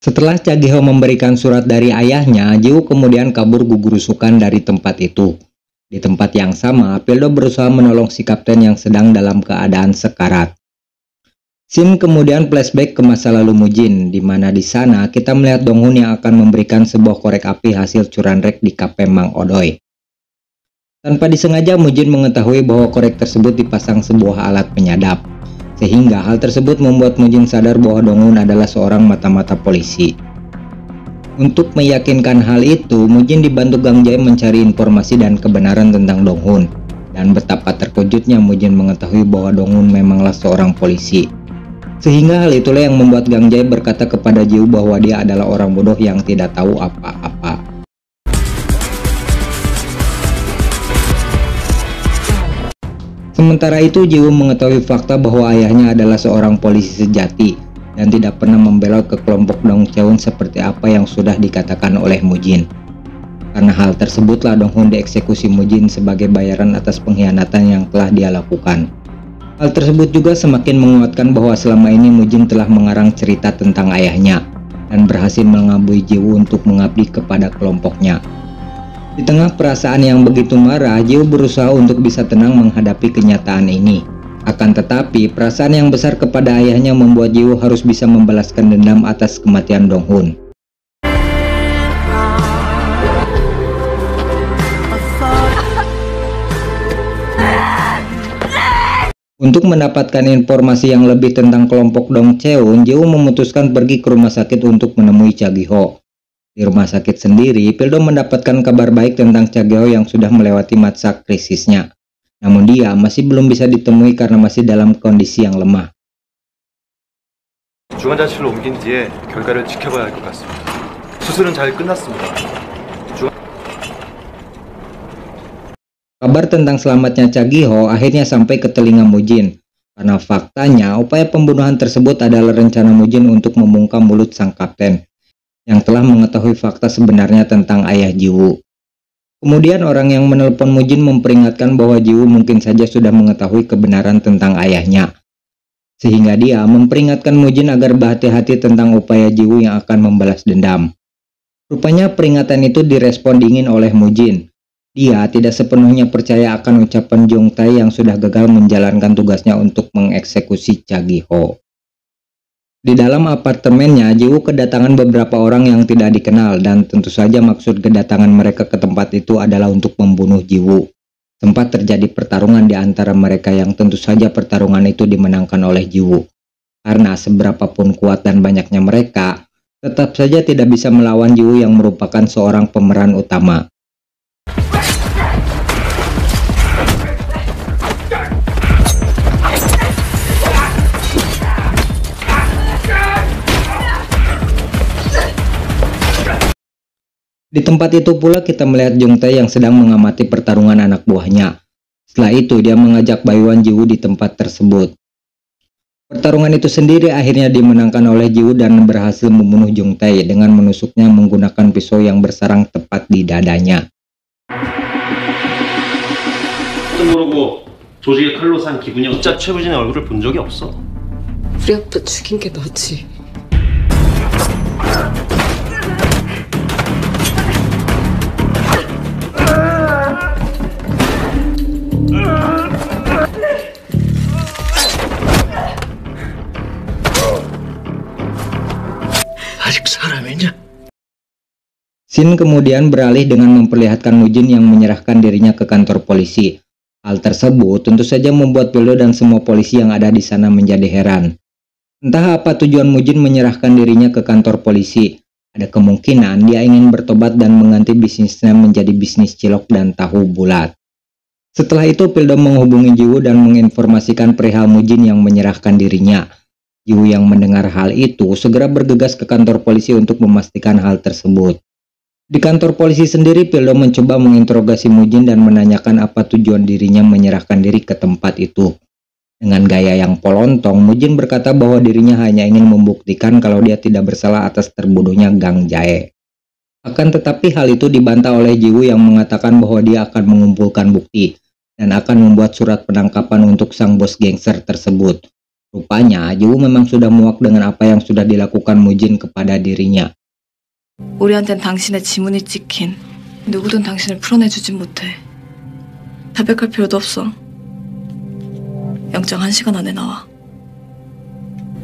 Setelah Chagiho memberikan surat dari ayahnya, Jiwoo kemudian kabur gugurusukan dari tempat itu. Di tempat yang sama, Pildo berusaha menolong si kapten yang sedang dalam keadaan sekarat. Scene kemudian flashback ke masa lalu Mujin, di mana di sana kita melihat Donghun yang akan memberikan sebuah korek api hasil curanrek di kafe Mang Odoy. Tanpa disengaja, Mujin mengetahui bahwa korek tersebut dipasang sebuah alat penyadap, sehingga hal tersebut membuat Mujin sadar bahwa Donghun adalah seorang mata-mata polisi. Untuk meyakinkan hal itu, Mujin dibantu Gang Jae mencari informasi dan kebenaran tentang Donghun, dan betapa terkejutnya Mujin mengetahui bahwa Donghun memanglah seorang polisi. Sehingga hal itulah yang membuat Gang Jae berkata kepada Jiwoo bahwa dia adalah orang bodoh yang tidak tahu apa-apa. Sementara itu, Jiwoo mengetahui fakta bahwa ayahnya adalah seorang polisi sejati dan tidak pernah membela ke kelompok Dongcheon seperti apa yang sudah dikatakan oleh Mujin. Karena hal tersebutlah Donghun dieksekusi Mujin sebagai bayaran atas pengkhianatan yang telah dia lakukan. Hal tersebut juga semakin menguatkan bahwa selama ini Mujin telah mengarang cerita tentang ayahnya dan berhasil mengelabui Jiwoo untuk mengabdi kepada kelompoknya. Di tengah perasaan yang begitu marah, Jiwoo berusaha untuk bisa tenang menghadapi kenyataan ini. Akan tetapi, perasaan yang besar kepada ayahnya membuat Jiwoo harus bisa membalaskan dendam atas kematian Donghun. Untuk mendapatkan informasi yang lebih tentang kelompok Dongcheon, Jiwoo memutuskan pergi ke rumah sakit untuk menemui Chagiho. Di rumah sakit sendiri, Pildo mendapatkan kabar baik tentang Chagiho yang sudah melewati masa krisisnya. Namun dia masih belum bisa ditemui karena masih dalam kondisi yang lemah. 중환자실로 옮긴 뒤에 결과를 지켜봐야 할 것 같습니다. 수술은 잘 끝났습니다. Kabar tentang selamatnya Chagiho akhirnya sampai ke telinga Mujin, karena faktanya upaya pembunuhan tersebut adalah rencana Mujin untuk membungkam mulut sang kapten, yang telah mengetahui fakta sebenarnya tentang ayah Jiwoo. Kemudian orang yang menelpon Mujin memperingatkan bahwa Jiwoo mungkin saja sudah mengetahui kebenaran tentang ayahnya, sehingga dia memperingatkan Mujin agar berhati-hati tentang upaya Jiwoo yang akan membalas dendam. Rupanya peringatan itu direspon dingin oleh Mujin. Dia tidak sepenuhnya percaya akan ucapan Jong Tae yang sudah gagal menjalankan tugasnya untuk mengeksekusi Chagiho. Di dalam apartemennya, Jiwoo kedatangan beberapa orang yang tidak dikenal dan tentu saja maksud kedatangan mereka ke tempat itu adalah untuk membunuh Jiwoo. Sempat terjadi pertarungan di antara mereka yang tentu saja pertarungan itu dimenangkan oleh Jiwoo. Karena seberapapun kuat dan banyaknya mereka, tetap saja tidak bisa melawan Jiwoo yang merupakan seorang pemeran utama. Di tempat itu pula kita melihat Jong Tae yang sedang mengamati pertarungan anak buahnya. Setelah itu dia mengajak Baewan Jiwoo di tempat tersebut. Pertarungan itu sendiri akhirnya dimenangkan oleh Jiwoo dan berhasil membunuh Jong Tae dengan menusuknya menggunakan pisau yang bersarang tepat di dadanya. 모르고 조직의 칼로 산 기분이 진짜 최부진의 얼굴을 본 적이 없어. 우리 아빠 죽인 게 너지. 아직 사람이냐? Scene kemudian beralih dengan memperlihatkan Mujin yang menyerahkan dirinya ke kantor polisi. Hal tersebut tentu saja membuat Pildo dan semua polisi yang ada di sana menjadi heran. Entah apa tujuan Mujin menyerahkan dirinya ke kantor polisi. Ada kemungkinan dia ingin bertobat dan mengganti bisnisnya menjadi bisnis cilok dan tahu bulat. Setelah itu Pildo menghubungi Jiwoo dan menginformasikan perihal Mujin yang menyerahkan dirinya. Jiwoo yang mendengar hal itu segera bergegas ke kantor polisi untuk memastikan hal tersebut. Di kantor polisi sendiri, Pildo mencoba menginterogasi Mujin dan menanyakan apa tujuan dirinya menyerahkan diri ke tempat itu. Dengan gaya yang polontong, Mujin berkata bahwa dirinya hanya ingin membuktikan kalau dia tidak bersalah atas terbunuhnya Gang Jae. Akan tetapi hal itu dibantah oleh Jiwoo yang mengatakan bahwa dia akan mengumpulkan bukti dan akan membuat surat penangkapan untuk sang bos gangster tersebut. Rupanya Jiwoo memang sudah muak dengan apa yang sudah dilakukan Mujin kepada dirinya. 우리한텐 당신의 지문이 찍힌 누구든 당신을 풀어내주진 못해. 자백할 필요도 없어. 영장 1시간 안에 나와.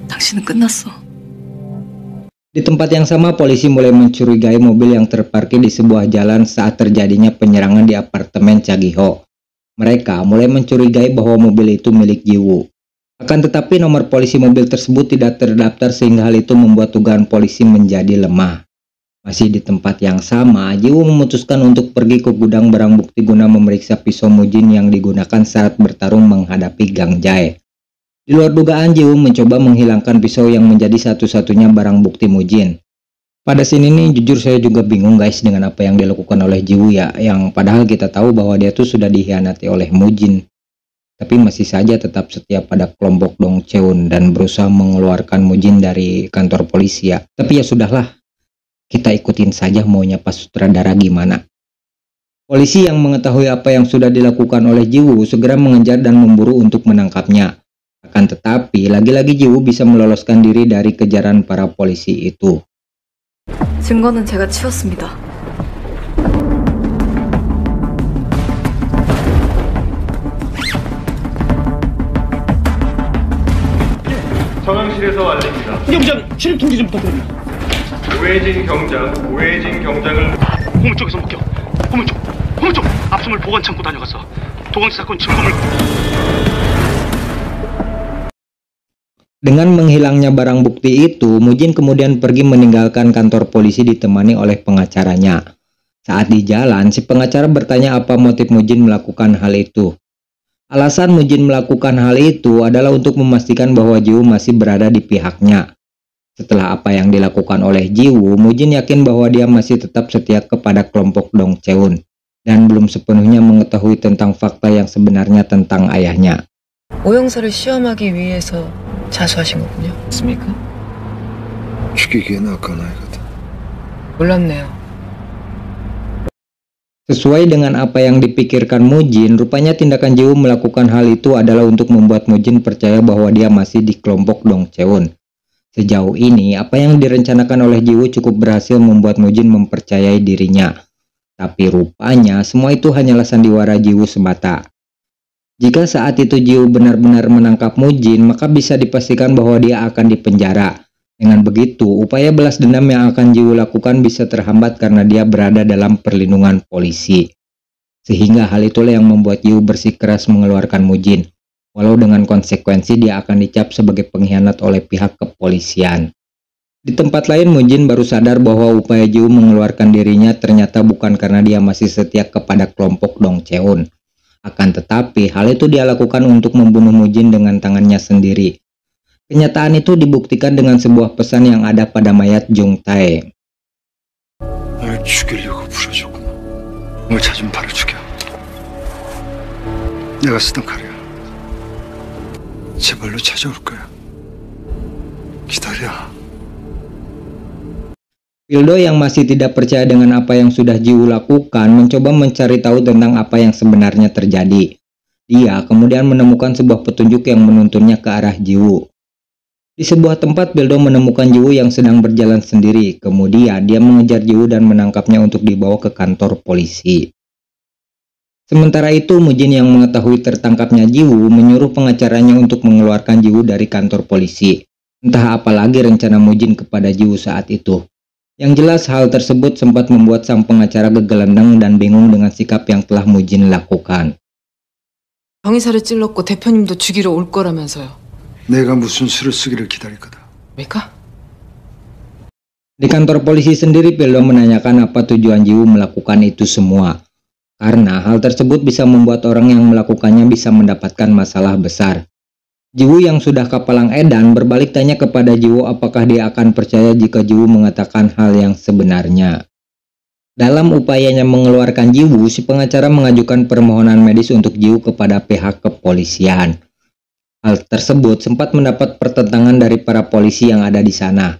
당신은 끝났어. Di tempat yang sama, polisi mulai mencurigai mobil yang terparkir di sebuah jalan saat terjadinya penyerangan di apartemen Chagiho. Mereka mulai mencurigai bahwa mobil itu milik Jiwoo. Akan tetapi nomor polisi mobil tersebut tidak terdaftar sehingga hal itu membuat dugaan polisi menjadi lemah. Masih di tempat yang sama, Jiwoo memutuskan untuk pergi ke gudang barang bukti guna memeriksa pisau Mujin yang digunakan saat bertarung menghadapi Gang Jae. Di luar dugaan, Jiwoo mencoba menghilangkan pisau yang menjadi satu-satunya barang bukti Mujin. Pada sini nih jujur saya juga bingung guys dengan apa yang dilakukan oleh Jiwoo ya, yang padahal kita tahu bahwa dia tuh sudah dikhianati oleh Mujin. Tapi masih saja tetap setia pada kelompok Dong Cheon dan berusaha mengeluarkan Mujin dari kantor polisi ya. Tapi ya sudahlah, kita ikutin saja maunya Pak Sutradara gimana. Polisi yang mengetahui apa yang sudah dilakukan oleh Jiwoo segera mengejar dan memburu untuk menangkapnya. Akan tetapi, lagi-lagi Jiwoo bisa meloloskan diri dari kejaran para polisi itu. 증거는 제가 치웠습니다. 서강실에서 알립니다. 경장 출입 통지 좀 부탁드립니다. 오해진 경장을 호문 쪽에서 목격. 호문 쪽. 압수물 보관 창고 다녀가서 도강시 사건 증거물. Dengan menghilangnya barang bukti itu, Mujin kemudian pergi meninggalkan kantor polisi ditemani oleh pengacaranya. Saat di jalan, si pengacara bertanya apa motif Mujin melakukan hal itu. Alasan Mujin melakukan hal itu adalah untuk memastikan bahwa Jiwoo masih berada di pihaknya. Setelah apa yang dilakukan oleh Jiwoo, Mujin yakin bahwa dia masih tetap setia kepada kelompok Dong Cheon dan belum sepenuhnya mengetahui tentang fakta yang sebenarnya tentang ayahnya. 오형사를 시험하기 위해서 자수하신 거군요. 맞습니까? 죽이기엔 아까운 아이거든. 몰랐네요. Sesuai dengan apa yang dipikirkan Mujin, rupanya tindakan Jiwoo melakukan hal itu adalah untuk membuat Mujin percaya bahwa dia masih di kelompok Dong Cheon. Sejauh ini, apa yang direncanakan oleh Jiwoo cukup berhasil membuat Mujin mempercayai dirinya. Tapi rupanya, semua itu hanyalah sandiwara Jiwoo semata. Jika saat itu Jiwoo benar-benar menangkap Mujin, maka bisa dipastikan bahwa dia akan dipenjara. Dengan begitu, upaya balas dendam yang akan Jiwoo lakukan bisa terhambat karena dia berada dalam perlindungan polisi. Sehingga hal itulah yang membuat Jiwoo bersikeras mengeluarkan Mujin, walau dengan konsekuensi dia akan dicap sebagai pengkhianat oleh pihak kepolisian. Di tempat lain, Mujin baru sadar bahwa upaya Jiwoo mengeluarkan dirinya ternyata bukan karena dia masih setia kepada kelompok Dong Cheon. Akan tetapi, hal itu dia lakukan untuk membunuh Mujin dengan tangannya sendiri. Kenyataan itu dibuktikan dengan sebuah pesan yang ada pada mayat Jung Tae. 날 죽이려고 부려줬구나. 뭘 찾으면 바로 죽여. 내가 쓰던 칼이야. 제발로 찾아올 거야. 기다려. Pildo yang masih tidak percaya dengan apa yang sudah Jiwoo lakukan mencoba mencari tahu tentang apa yang sebenarnya terjadi. Dia kemudian menemukan sebuah petunjuk yang menuntunnya ke arah Jiwoo. Di sebuah tempat, Pildo menemukan Jiwoo yang sedang berjalan sendiri. Kemudian dia mengejar Jiwoo dan menangkapnya untuk dibawa ke kantor polisi. Sementara itu, Mujin yang mengetahui tertangkapnya Jiwoo menyuruh pengacaranya untuk mengeluarkan Jiwoo dari kantor polisi. Entah apalagi rencana Mujin kepada Jiwoo saat itu. Yang jelas hal tersebut sempat membuat sang pengacara gegelendang dan bingung dengan sikap yang telah Mujin lakukan. 정의사를 찔렀고 대표님도 죽이러 올 거라면서요. 내가 무슨 수를 쓰기를 기다릴 거다. 왜까? Di kantor polisi sendiri, Pildo menanyakan apa tujuan Jiwoo melakukan itu semua. Karena hal tersebut bisa membuat orang yang melakukannya bisa mendapatkan masalah besar. Jiwoo yang sudah kapalang edan berbalik tanya kepada Jiwoo apakah dia akan percaya jika Jiwoo mengatakan hal yang sebenarnya. Dalam upayanya mengeluarkan Jiwoo, si pengacara mengajukan permohonan medis untuk Jiwoo kepada pihak kepolisian. Hal tersebut sempat mendapat pertentangan dari para polisi yang ada di sana.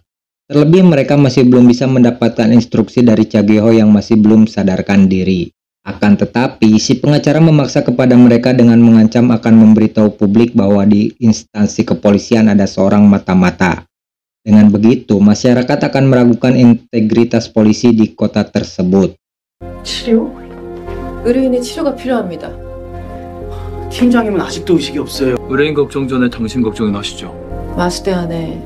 Terlebih mereka masih belum bisa mendapatkan instruksi dari Chagiho yang masih belum sadarkan diri. Akan tetapi, si pengacara memaksa kepada mereka dengan mengancam akan memberitahu publik bahwa di instansi kepolisian ada seorang mata-mata. Dengan begitu, masyarakat akan meragukan integritas polisi di kota tersebut. 치료? 의료인의 치료가 필요합니다. 팀장님은 아직도 의식이 없어요. 의뢰인 걱정 전에 당신 걱정은 하시죠. 마수대 안에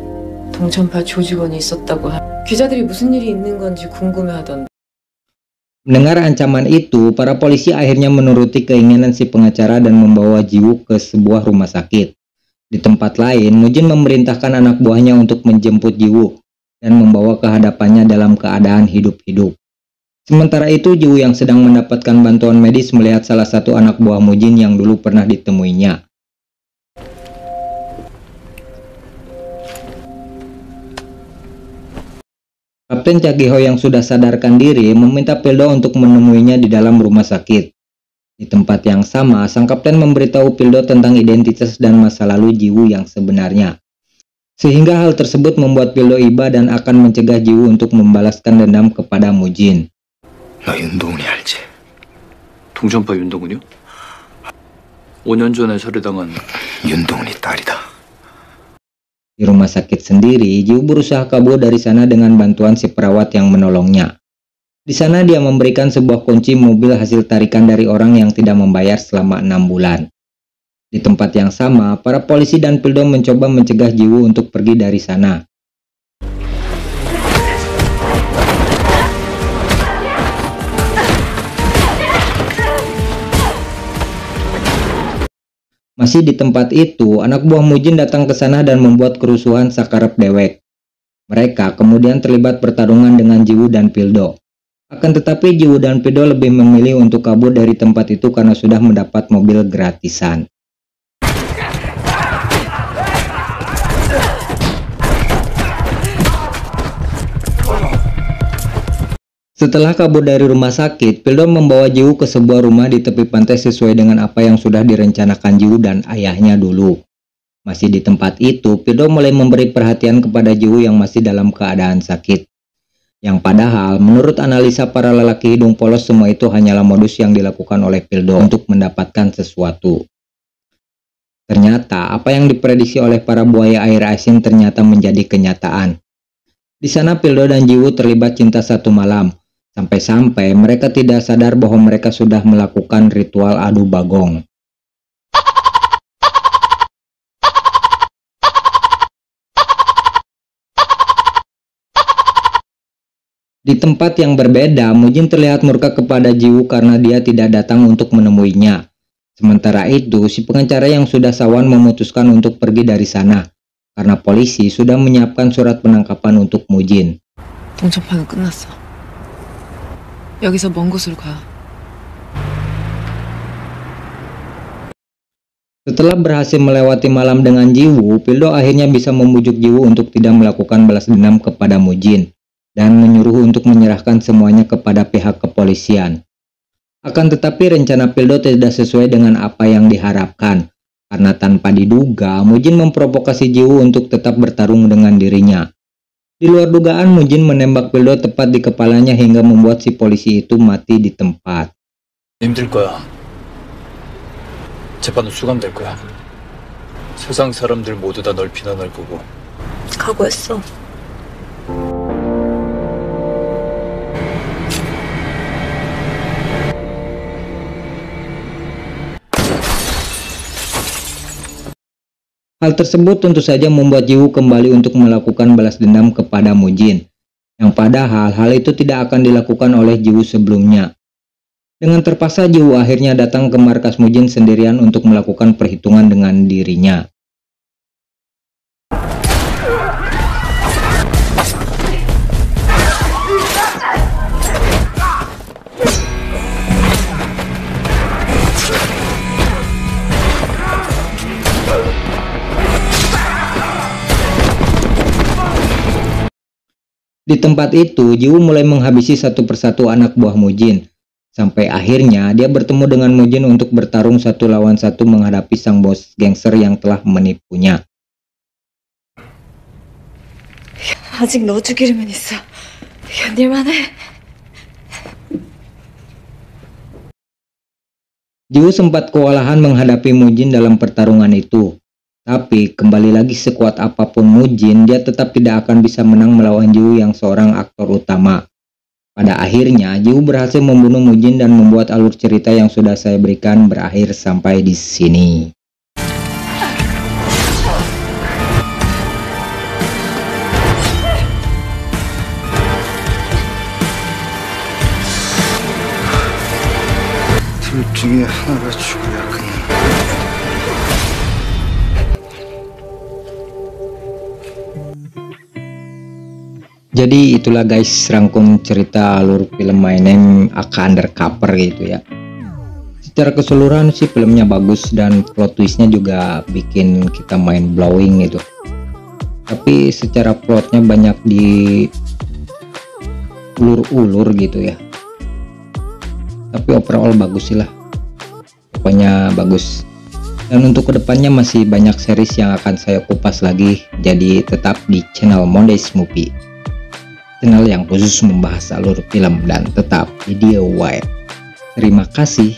동천파 조직원이 있었다고 기자들이 무슨 일이 있는 건지 궁금해하던데. Mendengar ancaman itu, para polisi akhirnya menuruti keinginan si pengacara dan membawa Jiwoo ke sebuah rumah sakit. Di tempat lain, Mujin memerintahkan anak buahnya untuk menjemput Jiwoo dan membawa ke hadapannya dalam keadaan hidup-hidup. Sementara itu, Jiwoo yang sedang mendapatkan bantuan medis melihat salah satu anak buah Mujin yang dulu pernah ditemuinya. Kapten Cha-gi-ho yang sudah sadarkan diri meminta Pildo untuk menemuinya di dalam rumah sakit. Di tempat yang sama, sang kapten memberitahu Pildo tentang identitas dan masa lalu Jiwoo yang sebenarnya. Sehingga hal tersebut membuat Pildo iba dan akan mencegah Jiwoo untuk membalaskan dendam kepada Mujin. 나 윤동훈이 알지? 동전파 윤동훈이요? 5년 전에 살해당한 윤동훈이 딸이다. Di rumah sakit sendiri, Jiwoo berusaha kabur dari sana dengan bantuan si perawat yang menolongnya. Di sana dia memberikan sebuah kunci mobil hasil tarikan dari orang yang tidak membayar selama 6 bulan. Di tempat yang sama, para polisi dan Pildo mencoba mencegah Jiwoo untuk pergi dari sana. Masih di tempat itu, anak buah Mujin datang ke sana dan membuat kerusuhan sakarep dewek. Mereka kemudian terlibat pertarungan dengan Jiwoo dan Pildo. Akan tetapi Jiwoo dan Pildo lebih memilih untuk kabur dari tempat itu karena sudah mendapat mobil gratisan. Setelah kabur dari rumah sakit, Pildo membawa Jiwoo ke sebuah rumah di tepi pantai sesuai dengan apa yang sudah direncanakan Jiwoo dan ayahnya dulu. Masih di tempat itu, Pildo mulai memberi perhatian kepada Jiwoo yang masih dalam keadaan sakit. Yang padahal, menurut analisa para lelaki hidung polos, semua itu hanyalah modus yang dilakukan oleh Pildo untuk mendapatkan sesuatu. Ternyata, apa yang diprediksi oleh para buaya air asin ternyata menjadi kenyataan. Di sana Pildo dan Jiwoo terlibat cinta satu malam. Sampai-sampai mereka tidak sadar bahwa mereka sudah melakukan ritual adu bagong. Di tempat yang berbeda, Mujin terlihat murka kepada Jiwoo karena dia tidak datang untuk menemuinya. Sementara itu, si pengacara yang sudah sawan memutuskan untuk pergi dari sana, karena polisi sudah menyiapkan surat penangkapan untuk Mujin. 동천파는 끝났어. 여기서 먼 곳으로 가. Setelah berhasil melewati malam dengan Jiwoo, Pildo akhirnya bisa membujuk Jiwoo untuk tidak melakukan balas dendam kepada Mujin dan menyuruh untuk menyerahkan semuanya kepada pihak kepolisian. Akan tetapi rencana Pildo tidak sesuai dengan apa yang diharapkan, karena tanpa diduga Mujin memprovokasi Jiwoo untuk tetap bertarung dengan dirinya. Di luar dugaan, Mujin menembak Pildo tepat di kepalanya hingga membuat si polisi itu mati di tempat. 힘들 거야. 재판은 수감될 거야. 세상 사람들 모두 다 널 비난할 거고. 각오했어. Hal tersebut tentu saja membuat Jiwoo kembali untuk melakukan balas dendam kepada Mujin, yang padahal hal itu tidak akan dilakukan oleh Jiwoo sebelumnya. Dengan terpaksa Jiwoo akhirnya datang ke markas Mujin sendirian untuk melakukan perhitungan dengan dirinya. Di tempat itu, Jiwoo mulai menghabisi satu persatu anak buah Mujin. Sampai akhirnya dia bertemu dengan Mujin untuk bertarung satu lawan satu menghadapi sang bos gangster yang telah menipunya. 아직 너 죽이려면 있어. 견딜만해. Jiwoo sempat kewalahan menghadapi Mujin dalam pertarungan itu. Tapi kembali lagi sekuat apapun Mujin, dia tetap tidak akan bisa menang melawan Jiwoo yang seorang aktor utama. Pada akhirnya, Jiwoo berhasil membunuh Mujin dan membuat alur cerita yang sudah saya berikan berakhir sampai di sini. 둘 중에 하나가 죽어야 끝나. Jadi itulah guys rangkum cerita alur film My Name Aka Undercover gitu ya. Secara keseluruhan sih filmnya bagus dan plot twistnya juga bikin kita mind blowing gitu. Tapi secara plotnya banyak di ulur-ulur gitu ya. Tapi overall bagus sih lah. Pokoknya bagus. Dan untuk kedepannya masih banyak series yang akan saya kupas lagi. Jadi tetap di channel Mondays Movie, channel yang khusus membahas alur film dan tetap video wide. Terima kasih.